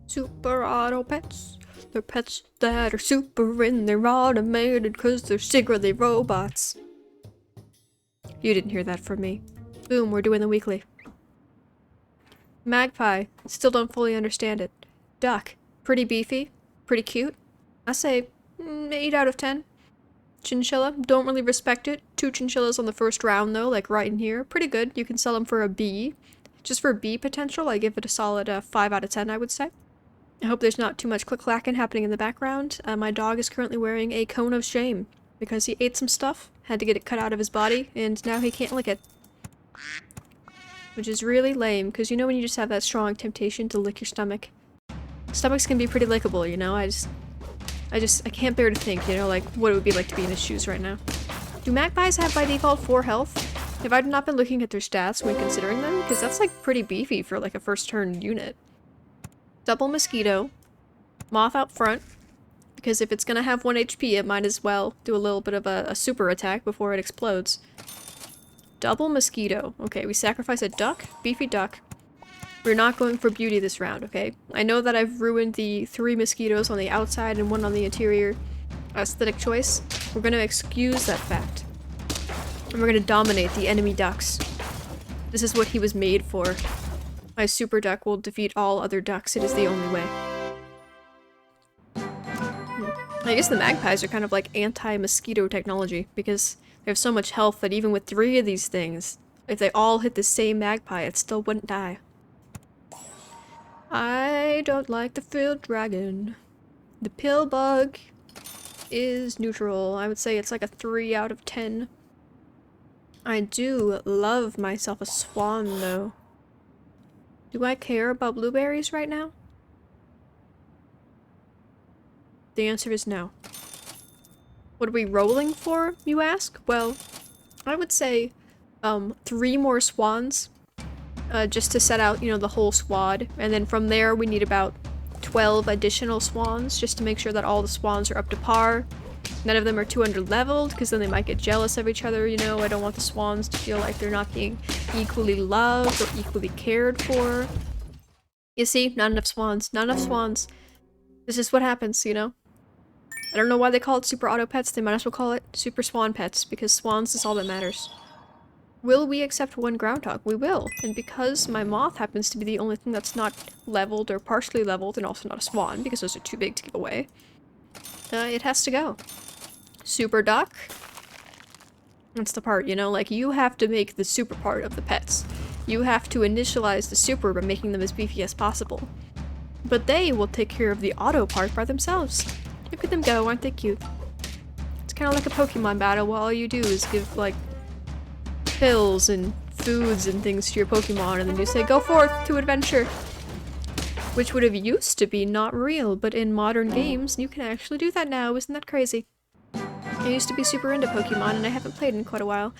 Super auto pets. They're pets that are super and they're automated because they're secretly robots. You didn't hear that from me. Boom, we're doing the weekly. Magpie. Still don't fully understand it. Duck. Pretty beefy. Pretty cute. I say 8 out of 10. Chinchilla. Don't really respect it. 2 chinchillas on the first round though, like right in here. Pretty good. You can sell them for a B. Just for B potential, I give it a solid 5 out of 10, I would say. I hope there's not too much click-clacking happening in the background. My dog is currently wearing a cone of shame because he ate some stuff, had to get it cut out of his body, and now he can't lick it. Which is really lame, because you know when you just have that strong temptation to lick your stomach? Stomachs can be pretty lickable, you know? I can't bear to think, you know, like, what it would be like to be in his shoes right now. Do magpies have by default 4 health? Have I not been looking at their stats when considering them? Because that's, like, pretty beefy for, like, a first turn unit. Double mosquito. Moth out front. Because if it's gonna have 1 HP, it might as well do a little bit of a super attack before it explodes. Double mosquito. Okay, we sacrifice a duck. Beefy duck. We're not going for beauty this round, okay? I know that I've ruined the 3 mosquitoes on the outside and 1 on the interior aesthetic choice. We're gonna excuse that fact. And we're gonna dominate the enemy ducks. This is what he was made for. My super duck will defeat all other ducks. It is the only way. I guess the magpies are kind of like anti-mosquito technology, because they have so much health that even with 3 of these things, if they all hit the same magpie, it still wouldn't die. I don't like the field dragon. The pill bug is neutral. I would say it's like a 3 out of 10. I do love myself a swan, though. Do I care about blueberries right now? The answer is no. What are we rolling for, you ask? Well, I would say 3 more swans. Just to set out, you know, the whole squad. And then from there, we need about 12 additional swans, just to make sure that all the swans are up to par. None of them are too under-leveled, because then they might get jealous of each other, you know? I don't want the swans to feel like they're not being equally loved or equally cared for. You see? Not enough swans. Not enough swans. This is what happens, you know? I don't know why they call it super auto pets. They might as well call it super swan pets, because swans is all that matters. Will we accept 1 groundhog? We will. And because my moth happens to be the only thing that's not leveled or partially leveled, and also not a swan, because those are too big to give away, it has to go. Super duck. That's the part, you know? Like, you have to make the super part of the pets. You have to initialize the super by making them as beefy as possible. But they will take care of the auto part by themselves. Look at them go, aren't they cute? It's kind of like a Pokemon battle where all you do is give, like, pills and foods and things to your Pokemon, and then you say, go forth to adventure! Which would have used to be not real, but in modern games, you can actually do that now. Isn't that crazy? I used to be super into Pokemon, and I haven't played in quite a while.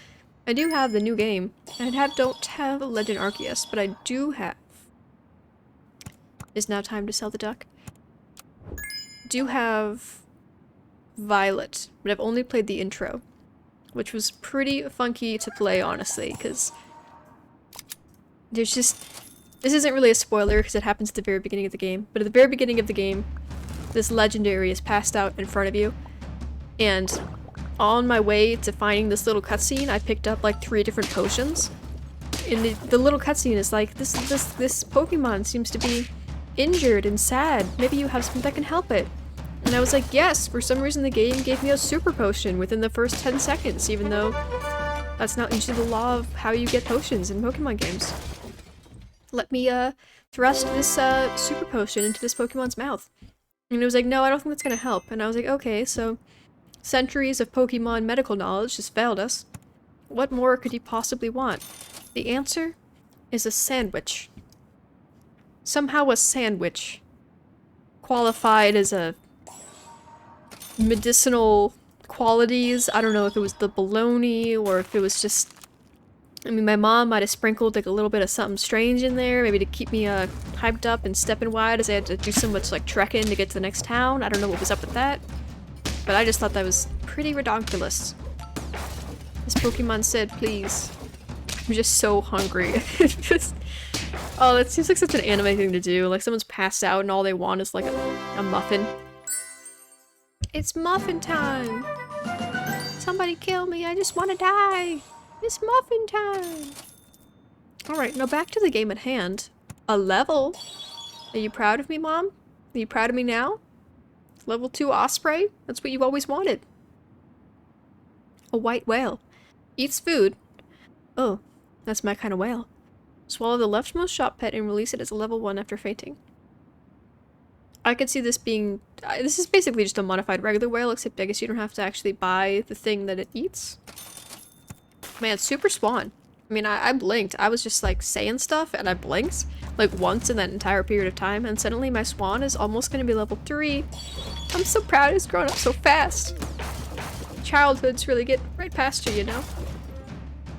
I do have the new game. I don't have Legend Arceus, but I do have... Is now time to sell the duck? Do have Violet, but I've only played the intro, which was pretty funky to play, honestly, because there's just... This isn't really a spoiler, because it happens at the very beginning of the game, but at the very beginning of the game, this legendary is passed out in front of you, and on my way to finding this little cutscene, I picked up like 3 different potions, and the little cutscene is like, this Pokemon seems to be injured and sad, maybe you have something that can help it. And I was like, yes, for some reason the game gave me a super potion within the first 10 seconds, even though that's not usually the law of how you get potions in Pokemon games. Let me, thrust this, super potion into this Pokemon's mouth. And it was like, no, I don't think that's gonna help. And I was like, okay, so centuries of Pokemon medical knowledge just failed us. What more could you possibly want? The answer is a sandwich. Somehow a sandwich qualified as a medicinal qualities. I don't know if it was the bologna or if it was just... I mean, my mom might have sprinkled like a little bit of something strange in there, maybe to keep me hyped up and stepping wide as I had to do so much like trekking to get to the next town. I don't know what was up with that, but I just thought that was pretty redonkulous. This Pokemon said, please. I'm just so hungry. Oh, that seems like such an anime thing to do. Like someone's passed out and all they want is like a muffin. It's muffin time! Somebody kill me, I just want to die! It's muffin time! Alright, now back to the game at hand. A level? Are you proud of me, Mom? Are you proud of me now? Level 2 osprey? That's what you always wanted. A white whale. Eats food. Oh, that's my kind of whale. Swallow the leftmost shot pet and release it as a level 1 after fainting. I could see this being... this is basically just a modified regular whale, except I guess you don't have to actually buy the thing that it eats. Man, super swan. I mean, I blinked. I was just like saying stuff and I blinked like once in that entire period of time, and suddenly my swan is almost going to be level 3. I'm so proud it's grown up so fast. Childhoods really get right past you, you know?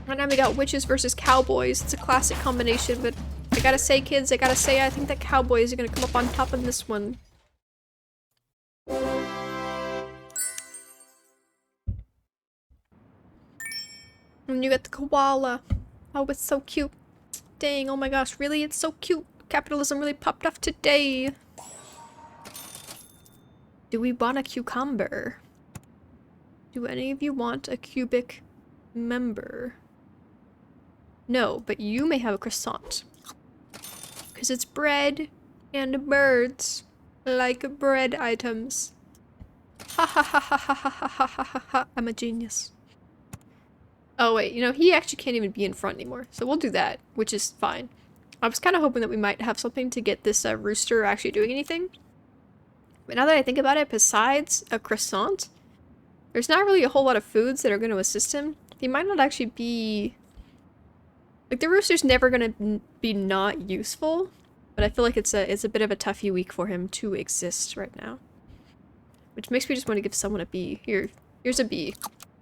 Right now we got witches versus cowboys. It's a classic combination, but I gotta say, kids, I gotta say, I think that cowboys are gonna come up on top of this one. And you got the koala. Oh, it's so cute. Dang, oh my gosh, really? It's so cute. Capitalism really popped off today. Do we want a cucumber? Do any of you want a cubic member? No, but you may have a croissant. Because it's bread and birds like bread items. Ha ha ha ha ha ha ha ha ha ha. I'm a genius. Oh wait, you know, he actually can't even be in front anymore. So we'll do that, which is fine. I was kind of hoping that we might have something to get this rooster actually doing anything. But now that I think about it, besides a croissant, there's not really a whole lot of foods that are going to assist him. He might not actually be... like, the rooster's never going to be not useful, but I feel like it's a bit of a toughy week for him to exist right now. Which makes me just want to give someone a bee. Here's a bee.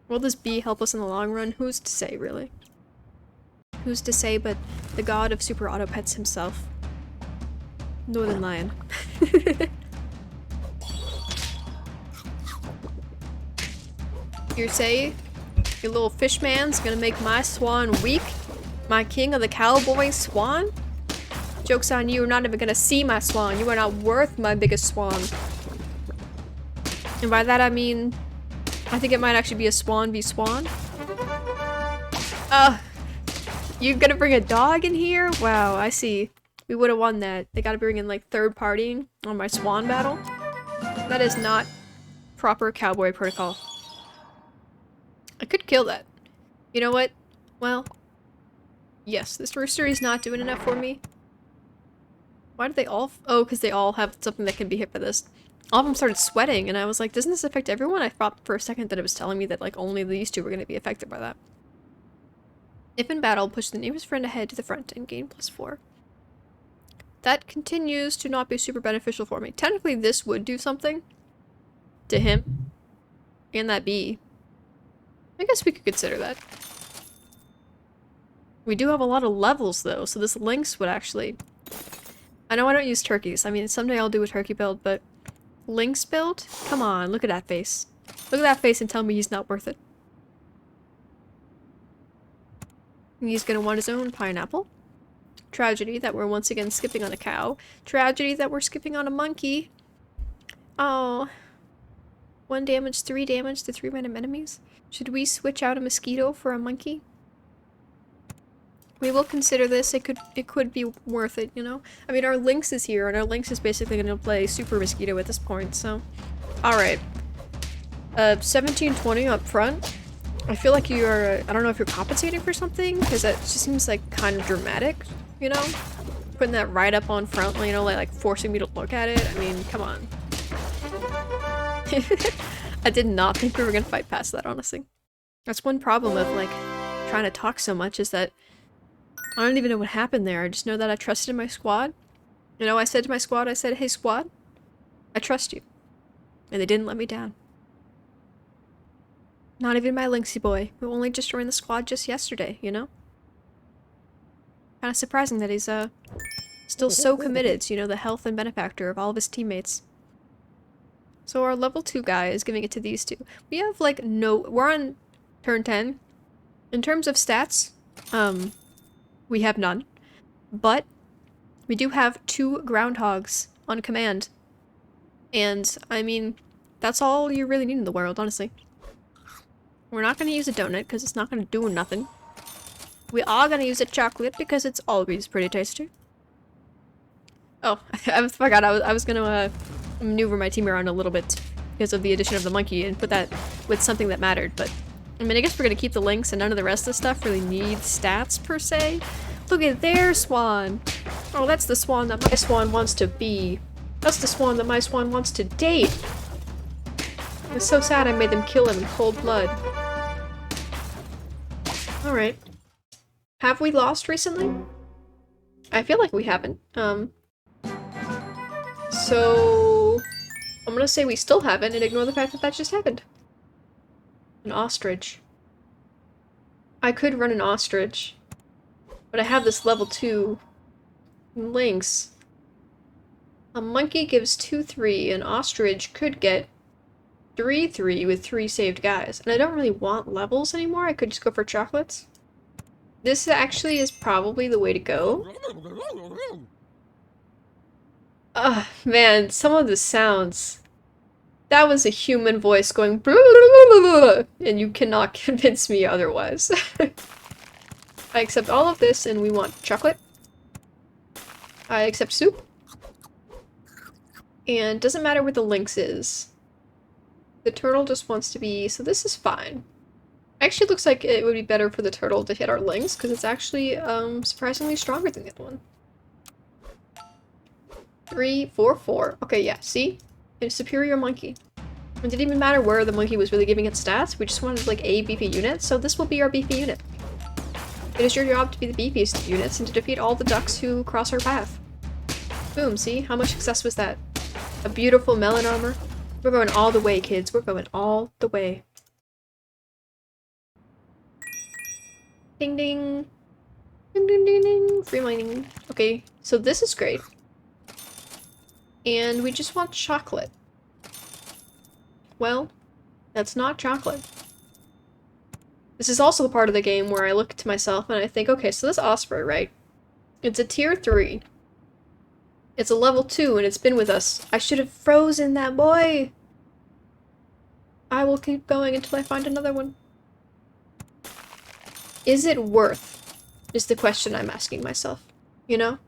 Will this bee help us in the long run? Who's to say, really? Who's to say but the god of super auto pets himself? Northern Lion. You say your little fish man's gonna make my swan weak? My king of the cowboy swan? Joke's on you, you're not even gonna see my swan. You are not worth my biggest swan. And by that I mean, I think it might actually be a swan v swan. You gonna bring a dog in here? Wow, I see. We would have won that. They gotta bring in like third partying on my swan battle. That is not proper cowboy protocol. I could kill that. You know what? Well, yes, this rooster is not doing enough for me. Why did they all oh, because they all have something that can be hit by this. All of them started sweating, and I was like, doesn't this affect everyone? I thought for a second that it was telling me that like only these two were going to be affected by that. If in battle, push the nearest friend ahead to the front and gain +4. That continues to not be super beneficial for me. Technically, this would do something to him and that bee. I guess we could consider that. We do have a lot of levels, though, so this lynx would actually... I know I don't use turkeys. I mean, someday I'll do a turkey build, but... lynx build? Come on, look at that face. Look at that face and tell me he's not worth it. He's gonna want his own pineapple. Tragedy that we're once again skipping on a cow. Tragedy that we're skipping on a monkey. Oh. 1 damage, 3 damage to 3 random enemies. Should we switch out a mosquito for a monkey? We will consider this. It could be worth it, you know? I mean, our lynx is here, and our lynx is basically gonna play super mosquito at this point, so... Alright. 1720 up front. I feel like you're, I don't know if you're compensating for something, because that just seems like kind of dramatic, you know? Putting that right up on front, you know, like forcing me to look at it. I mean, come on. I did not think we were gonna fight past that, honestly. That's one problem of, like, trying to talk so much is that I don't even know what happened there. I just know that I trusted my squad. You know, I said to my squad, I said, hey squad, I trust you. And they didn't let me down. Not even my Lynxy boy, who only just joined the squad just yesterday, you know? Kinda surprising that he's, still so committed to, you know, the health and benefactor of all of his teammates. So our level 2 guy is giving it to these two. We have, like, we're on turn 10. In terms of stats, we have none. But We do have 2 groundhogs on command. And, I mean, that's all you really need in the world, honestly. We're not gonna use a donut, because it's not gonna do nothing. We are gonna use a chocolate, because it's always pretty tasty. Oh, I forgot I was gonna maneuver my team around a little bit because of the addition of the monkey and put that with something that mattered, but I mean, I guess we're gonna keep the links and none of the rest of the stuff really needs stats per se. Look at their swan! Oh, that's the swan that my swan wants to be. That's the swan that my swan wants to date! It's so sad I made them kill him in cold blood. Alright. Have we lost recently? I feel like we haven't. So I'm gonna say we still haven't and ignore the fact that that just happened. An ostrich. I could run an ostrich, but I have this level 2 lynx. A monkey gives 2-3, an ostrich could get 3-3 with 3 saved guys. And I don't really want levels anymore, I could just go for chocolates. This actually is probably the way to go. Ugh, man, some of the sounds. That was a human voice going blah, blah, blah, blah, and you cannot convince me otherwise. I accept all of this and we want chocolate. I accept soup. And doesn't matter what the lynx is. The turtle just wants to be, so this is fine. Actually looks like it would be better for the turtle to hit our lynx because it's actually surprisingly stronger than the other one. 3, 4, 4. Okay, yeah, see? A superior monkey. It didn't even matter where the monkey was really giving its stats, we just wanted like a beefy unit, so this will be our beefy unit. It is your job to be the beefiest units and to defeat all the ducks who cross our path. Boom, see? How much success was that? A beautiful melon armor. We're going all the way, kids. We're going all the way. Ding ding. Ding ding ding ding. Free mining. Okay, so this is great. And we just want chocolate. Well, that's not chocolate. This is also the part of the game where I look to myself and I think, okay, so this osprey, right? It's a tier 3. It's a level 2 and it's been with us. I should have frozen that boy! I will keep going until I find another one. Is it worth? Is the question I'm asking myself. You know?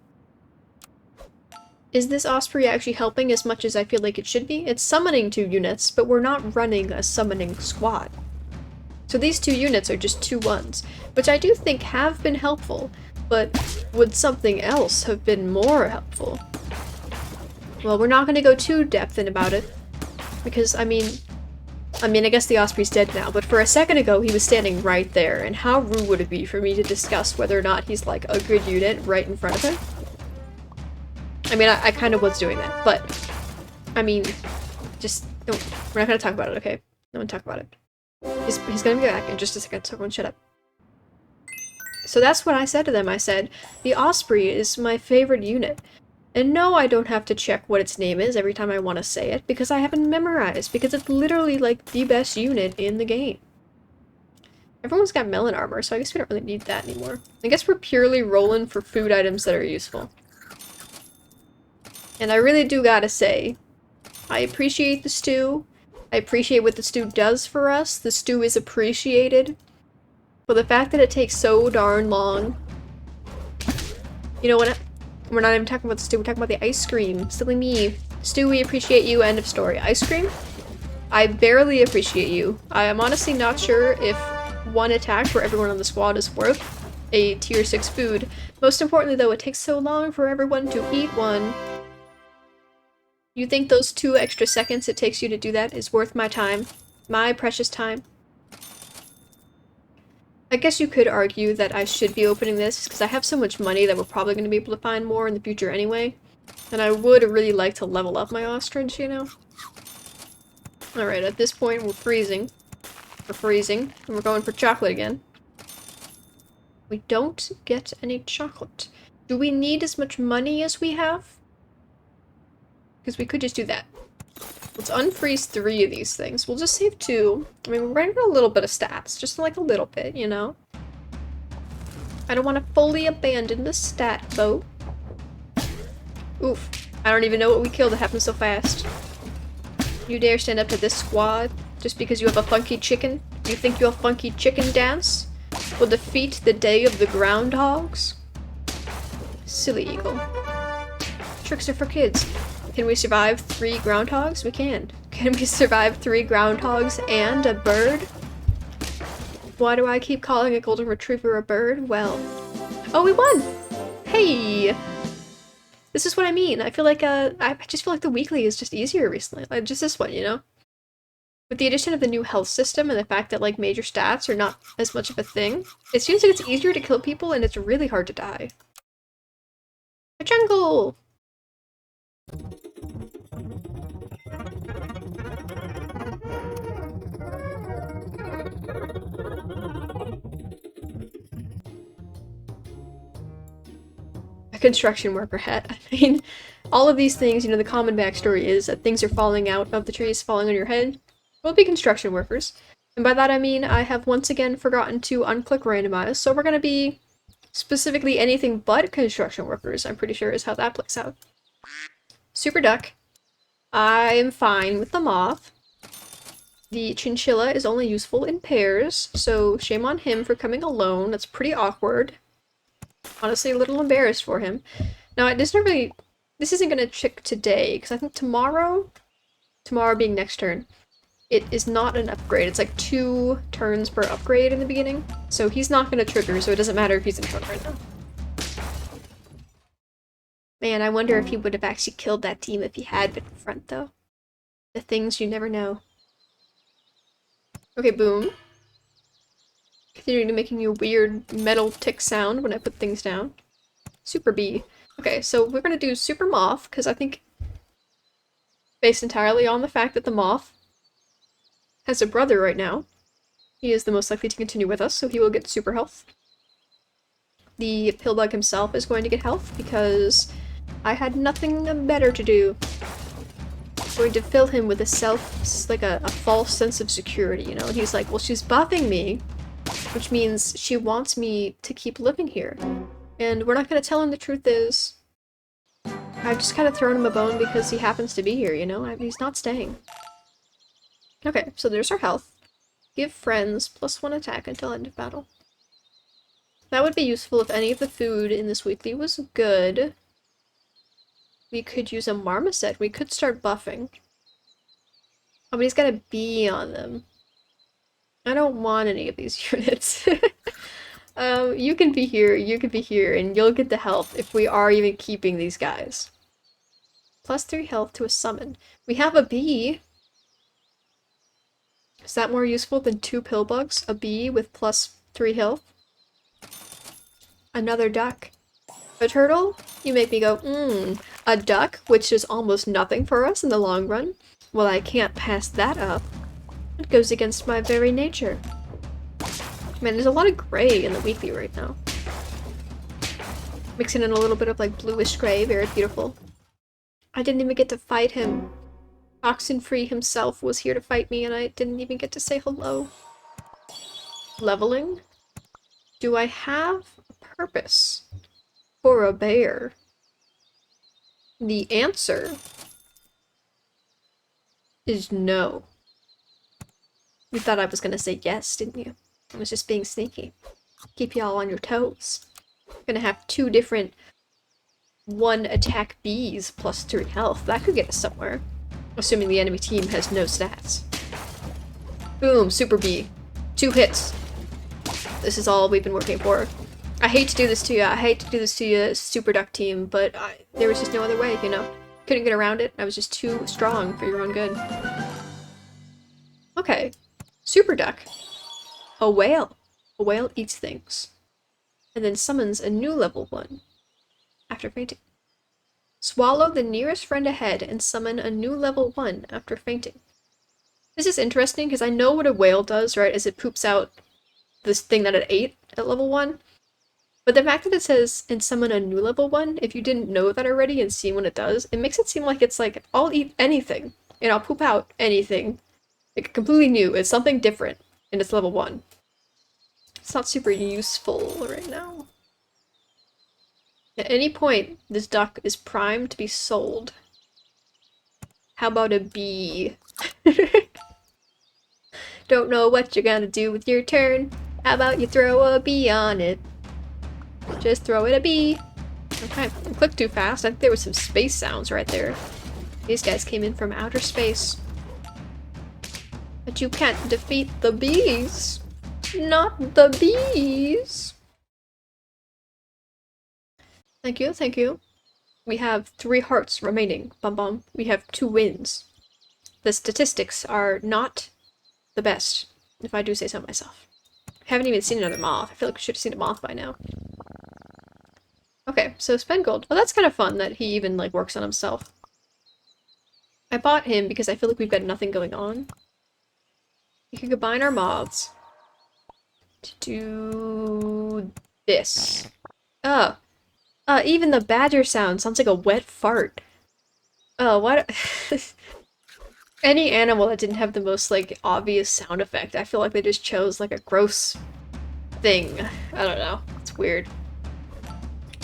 Is this osprey actually helping as much as I feel like it should be? It's summoning 2 units, but we're not running a summoning squad. So these 2 units are just 2-1s, which I do think have been helpful, but would something else have been more helpful? Well, we're not going to go too depth in about it, because, I mean, I guess the osprey's dead now, but for a second ago he was standing right there, and how rude would it be for me to discuss whether or not he's like a good unit right in front of him? I mean, I kind of was doing that, but, I mean, just, no, we're not gonna talk about it, okay? No one talk about it. He's gonna be back in just a second, so everyone shut up. So that's what I said to them. I said, the osprey is my favorite unit. And no, I don't have to check what its name is every time I want to say it, because I haven't memorized, because it's literally, like, the best unit in the game. Everyone's got melon armor, so I guess we don't really need that anymore. I guess we're purely rolling for food items that are useful. And I really do gotta say, I appreciate the stew. I appreciate what the stew does for us. The stew is appreciated. But the fact that it takes so darn long... You know what? We're not even talking about the stew, we're talking about the ice cream. Silly me. Stew, we appreciate you, end of story. Ice cream? I barely appreciate you. I am honestly not sure if one attack for everyone on the squad is worth a tier 6 food. Most importantly though, it takes so long for everyone to eat one. You think those 2 extra seconds it takes you to do that is worth my time? My precious time? I guess you could argue that I should be opening this, because I have so much money that we're probably going to be able to find more in the future anyway. And I would really like to level up my ostrich, you know? Alright, at this point we're freezing. We're freezing, and we're going for chocolate again. We don't get any chocolate. Do we need as much money as we have? Because we could just do that. Let's unfreeze 3 of these things. We'll just save 2. I mean, we're running a little bit of stats. Just like a little bit, you know? I don't want to fully abandon the stat boat. Oof. I don't even know what we killed. It happened so fast. You dare stand up to this squad just because you have a funky chicken? Do you think your funky chicken dance will defeat the day of the groundhogs? Silly eagle. Tricks are for kids. Can we survive 3 groundhogs? We can. Can we survive 3 groundhogs and a bird? Why do I keep calling a golden retriever a bird? Well... Oh, we won! Hey! This is what I mean. I feel like, I just feel like the weekly is just easier recently. Like, just this one, you know? With the addition of the new health system and the fact that, like, major stats are not as much of a thing, it seems like it's easier to kill people and it's really hard to die. A jungle! A construction worker hat. I mean, all of these things, you know, the common backstory is that things are falling out of the trees, falling on your head. We'll be construction workers. And by that I mean I have once again forgotten to unclick randomize, so we're gonna be specifically anything but construction workers, I'm pretty sure is how that plays out. Super duck. I'm fine with the moth. The chinchilla is only useful in pairs, so shame on him for coming alone. That's pretty awkward. Honestly, a little embarrassed for him. Now, this isn't gonna chick today, because I think tomorrow being next turn, it is not an upgrade. It's like 2 turns per upgrade in the beginning, so he's not gonna trigger, so it doesn't matter if he's in front right now. Man, I wonder if he would have actually killed that team if he had been in front, though. The things you never know. Okay, boom. Continuing to making a weird metal tick sound when I put things down. Super bee. Okay, so we're gonna do super moth, because I think based entirely on the fact that the moth has a brother right now, he is the most likely to continue with us, so he will get super health. The pillbug himself is going to get health, because I had nothing better to do. I'm going to fill him with a false sense of security, you know? And he's like, well, she's buffing me, which means she wants me to keep living here. And we're not going to tell him the truth is, I've just kind of thrown him a bone because he happens to be here, you know? He's not staying. Okay, so there's our health. Give friends +1 attack until end of battle. That would be useful if any of the food in this weekly was good. We could use a marmoset. We could start buffing. Oh, but he's got a bee on them. I don't want any of these units. You can be here, and you'll get the health if we are even keeping these guys. +3 health to a summon. We have a bee. Is that more useful than 2 pillbugs? A bee with +3 health? Another duck. A turtle? You make me go, A duck, which is almost nothing for us in the long run? Well, I can't pass that up. It goes against my very nature. Man, there's a lot of gray in the weekly right now. Mixing in a little bit of, like, bluish gray, very beautiful. I didn't even get to fight him. Oxenfree himself was here to fight me, and I didn't even get to say hello. Leveling? Do I have a purpose for a bear? The answer is no. You thought I was gonna say yes, didn't you? I was just being sneaky. Keep y'all on your toes. Gonna have 2 different 1 attack bees +3 health. That could get us somewhere. Assuming the enemy team has no stats. Boom, super bee. 2 hits. This is all we've been working for. I hate to do this to you. I hate to do this to you, super duck team, but there was just no other way, you know? Couldn't get around it. I was just too strong for your own good. Okay. Super duck. A whale. A whale eats things. And then summons a new level 1. After fainting. Swallow the nearest friend ahead and summon a new level 1 after fainting. This is interesting because I know what a whale does, right? Is it poops out this thing that it ate at level 1. But the fact that it says, and summon a new level 1, if you didn't know that already and see what it does, it makes it seem like it's like, I'll eat anything, and I'll poop out anything. Like, completely new. It's something different, and it's level 1. It's not super useful right now. At any point, this duck is primed to be sold. How about a bee? Don't know what you're gonna do with your turn. How about you throw a bee on it? Just throw it a bee. Okay, I clicked too fast. I think there was some space sounds right there. These guys came in from outer space. But you can't defeat the bees. Not the bees. Thank you, thank you. We have 3 hearts remaining. Bum bum. We have 2 wins. The statistics are not the best, if I do say so myself. Haven't even seen another moth. I feel like we should have seen a moth by now. Okay, so spend gold. Oh, that's kind of fun that he even, like, works on himself. I bought him because I feel like we've got nothing going on. We can combine our moths to do this. Even the badger sound sounds like a wet fart. Oh, what? Any animal that didn't have the most, like, obvious sound effect, I feel like they just chose, like, a gross thing. I don't know. It's weird.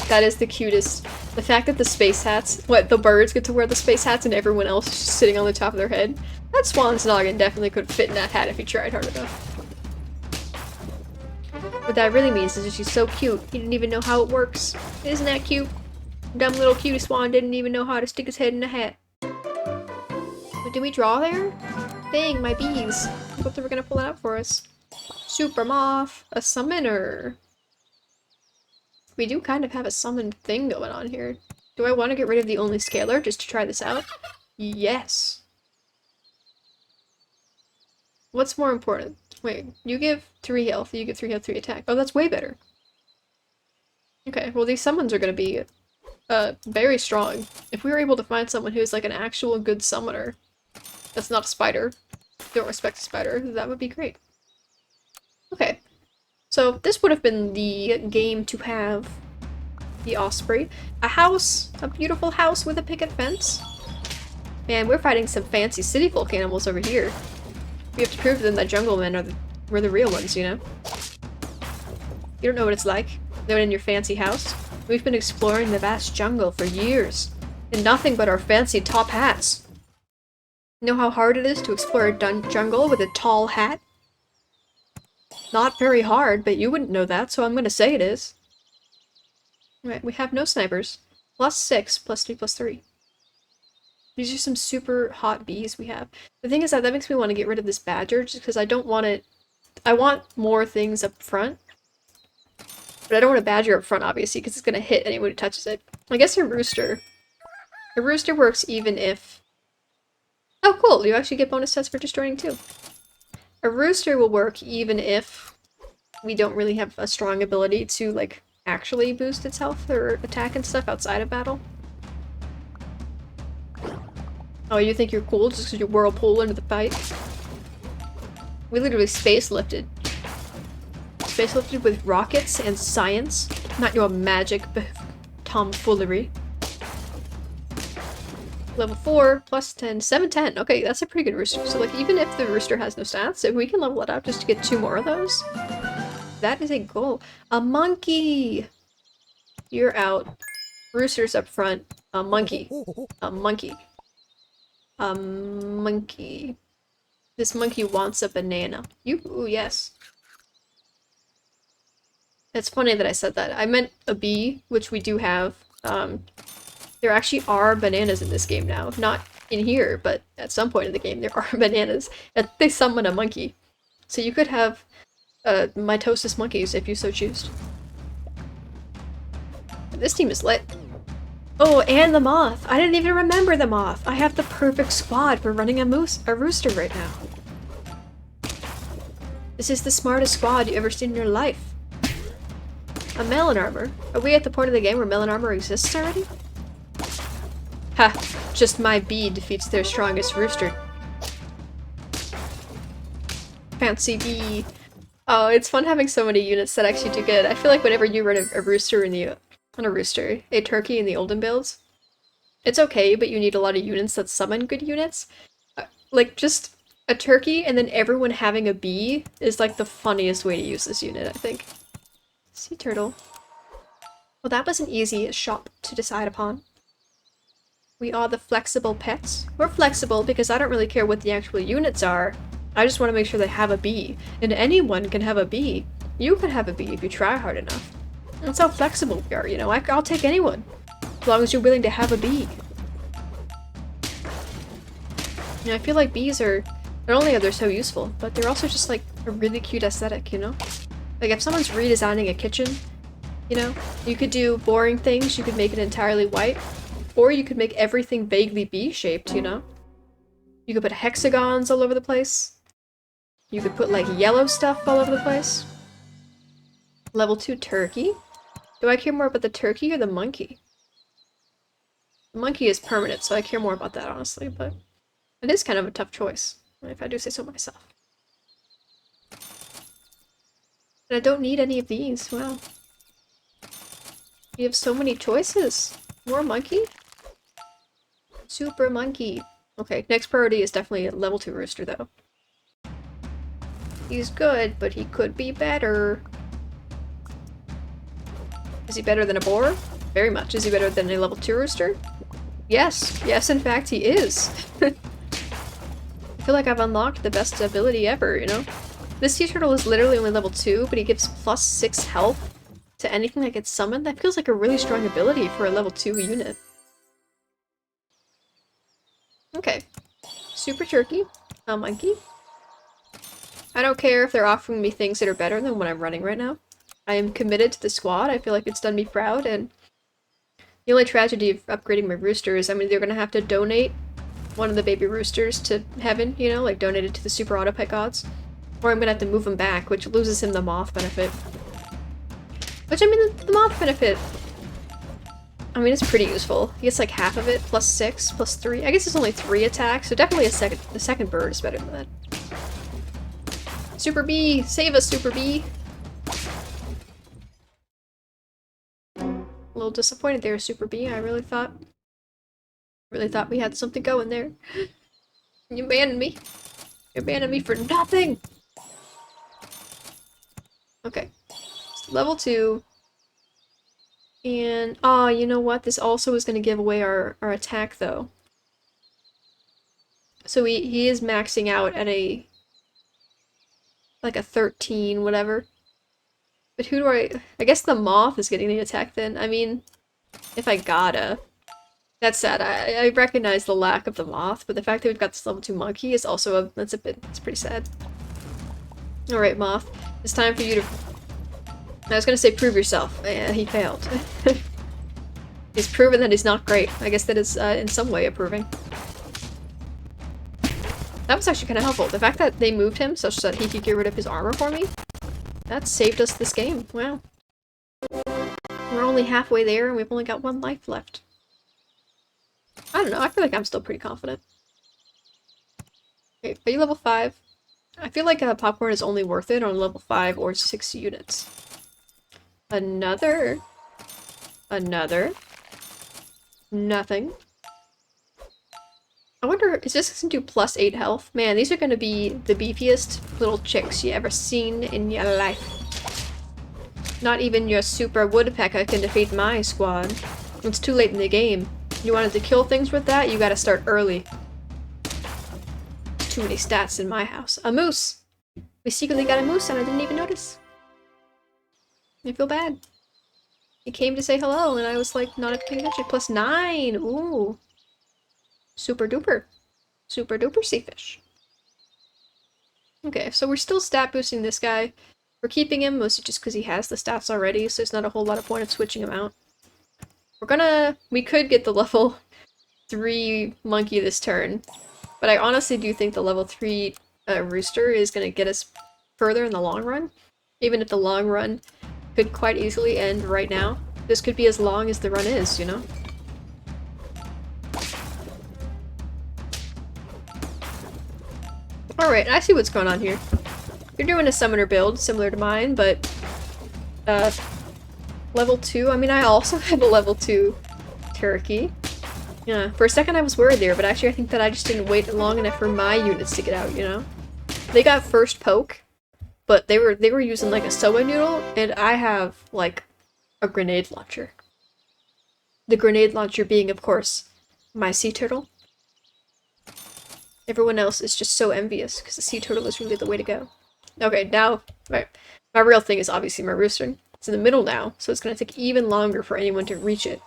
That is the cutest. The fact that the space hats, the birds get to wear the space hats and everyone else is just sitting on the top of their head. That swan's noggin definitely could fit in that hat if he tried hard enough. What that really means is that she's so cute, he didn't even know how it works. Isn't that cute? Dumb little cutie swan didn't even know how to stick his head in a hat. But did we draw there? Dang, my bees. I thought they were gonna pull that up for us. Super moth, a summoner. We do kind of have a summon thing going on here. Do I want to get rid of the only scalar just to try this out? Yes. What's more important? Wait, you give 3 health, you give 3 health, 3 attack. Oh, that's way better. Okay, well these summons are gonna be, very strong. If we were able to find someone who's like an actual good summoner, that's not a spider, don't respect a spider, that would be great. Okay. So this would have been the game to have the osprey. A house, a beautiful house with a picket fence. Man, we're fighting some fancy city folk animals over here. We have to prove to them that jungle men we're the real ones, you know? You don't know what it's like, living in your fancy house. We've been exploring the vast jungle for years, in nothing but our fancy top hats. You know how hard it is to explore a jungle with a tall hat? Not very hard, but you wouldn't know that, so I'm gonna say it is. Right, we have no snipers. +6, +3, +3. These are some super hot bees we have. The thing is that makes me want to get rid of this badger, just because I don't want it... I want more things up front. But I don't want a badger up front, obviously, because it's gonna hit anyone who touches it. I guess a rooster. A rooster works even if... Oh, cool! You actually get bonus stats for destroying, too. A rooster will work even if we don't really have a strong ability to, like, actually boost its health or attack and stuff outside of battle. Oh, you think you're cool just because you whirlpool into the fight? We literally space lifted. Space lifted with rockets and science, not your magic tomfoolery. Level 4, +10, 710. Okay, that's a pretty good rooster. So, like, even if the rooster has no stats, if we can level it up just to get 2 more of those, that is a goal. A monkey! You're out. Rooster's up front. A monkey. A monkey. A monkey. This monkey wants a banana. Ooh, yes. It's funny that I said that. I meant a bee, which we do have. There actually are bananas in this game now. Not in here, but at some point in the game there are bananas. And they summon a monkey. So you could have mitosis monkeys if you so choose. This team is lit. Oh, and the moth! I didn't even remember the moth! I have the perfect squad for running a rooster right now. This is the smartest squad you've ever seen in your life. A melon armor? Are we at the point of the game where melon armor exists already? Ha! Just my bee defeats their strongest rooster. Fancy bee. Oh, it's fun having so many units that actually do good. I feel like whenever you run a rooster in the- not a rooster, a turkey in the olden builds, it's okay, but you need a lot of units that summon good units. Like, just a turkey and then everyone having a bee is like the funniest way to use this unit, I think. Sea turtle. Well, that was an easy shop to decide upon. We are the flexible pets. We're flexible because I don't really care what the actual units are. I just want to make sure they have a bee. And anyone can have a bee. You can have a bee if you try hard enough. That's how flexible we are, you know? I'll take anyone. As long as you're willing to have a bee. Yeah, I feel like bees are... Not only are they so useful, but they're also just like a really cute aesthetic, you know? Like if someone's redesigning a kitchen, you know? You could do boring things, you could make it entirely white. Or you could make everything vaguely bee-shaped, you know? You could put hexagons all over the place. You could put, like, yellow stuff all over the place. Level 2 turkey? Do I care more about the turkey or the monkey? The monkey is permanent, so I care more about that, honestly, but... It is kind of a tough choice, if I do say so myself. And I don't need any of these, wow. You have so many choices. More monkey? Super monkey. Okay, next priority is definitely a level 2 rooster, though. He's good, but he could be better. Is he better than a boar? Very much. Is he better than a level 2 rooster? Yes. Yes, in fact, he is. I feel like I've unlocked the best ability ever, you know? This sea turtle is literally only level 2, but he gives plus 6 health to anything that gets summoned. That feels like a really strong ability for a level 2 unit. Okay. Super turkey. A monkey. I don't care if they're offering me things that are better than what I'm running right now. I am committed to the squad. I feel like it's done me proud, and the only tragedy of upgrading my rooster is I'm either gonna have to donate one of the baby roosters to heaven, you know, like donate it to the super auto pet gods, or I'm gonna have to move him back, which loses him the moth benefit. Which, I mean, the moth benefit, I mean, it's pretty useful. He gets like half of it, plus 6, plus 3. I guess it's only 3 attacks, so definitely the second bird is better than that. Super Bee! Save us, Super Bee! A little disappointed there, Super Bee. I really thought we had something going there. You abandoned me. You abandoned me for nothing! Okay. Level 2. And, you know what? This also is going to give away our attack, though. So he is maxing out at a... like a 13, whatever. But who do I guess the moth is getting the attack then. I mean, if I gotta. That's sad. I recognize the lack of the moth, but the fact that we've got this level 2 monkey is also that's pretty sad. Alright, moth. It's time for you to... I was gonna say prove yourself. Yeah, he failed. He's proven that he's not great. I guess that is, in some way, approving. That was actually kind of helpful. The fact that they moved him such that he could get rid of his armor for me, that saved us this game. Wow. We're only halfway there and we've only got 1 life left. I don't know, I feel like I'm still pretty confident. Okay, are you level 5? I feel like popcorn is only worth it on level 5 or 6 units. Another. Nothing. I wonder, is this going to do plus 8 health? Man, these are going to be the beefiest little chicks you ever seen in your life. Not even your super woodpecker can defeat my squad. It's too late in the game. You wanted to kill things with that? You gotta start early. Too many stats in my house. A moose! We secretly got a moose and I didn't even notice. I feel bad. He came to say hello and I was like, not paying attention. Plus 9! Ooh. Super duper. Super duper sea fish. Okay, so we're still stat boosting this guy. We're keeping him mostly just because he has the stats already, so there's not a whole lot of point of switching him out. We could get the level 3 monkey this turn, but I honestly do think the level 3 rooster is going to get us further in the long run, even if the long run could quite easily end right now. This could be as long as the run is, you know? Alright, I see what's going on here. You're doing a summoner build, similar to mine, but level 2? I mean, I also have a level 2 turkey. Yeah, for a second I was worried there, but actually I think that I just didn't wait long enough for my units to get out, you know? They got first poke, but they were using like a soba noodle, and I have like a grenade launcher. The grenade launcher being, of course, my sea turtle. Everyone else is just so envious because the sea turtle is really the way to go. Okay, now my real thing is obviously my rooster. It's in the middle now, so it's gonna take even longer for anyone to reach it.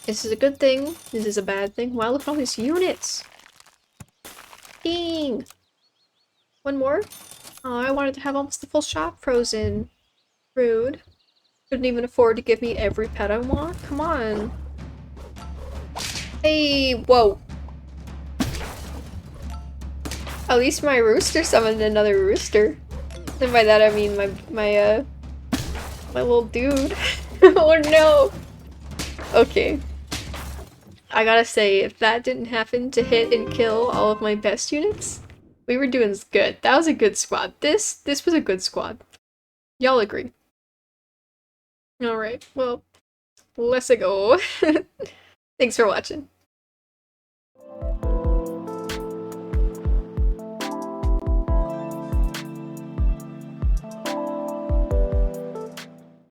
This is a good thing. This is a bad thing. Wow, look at all these units! Dang! One more? Oh, I wanted to have almost the full shop frozen. Rude. Couldn't even afford to give me every pet I want? Come on. Hey, whoa. At least my rooster summoned another rooster. And by that I mean my little dude. Oh no! Okay. I gotta say, if that didn't happen to hit and kill all of my best units, we were doing good. That was a good squad. This was a good squad. Y'all agree. Alright, well, let's go. Thanks for watching.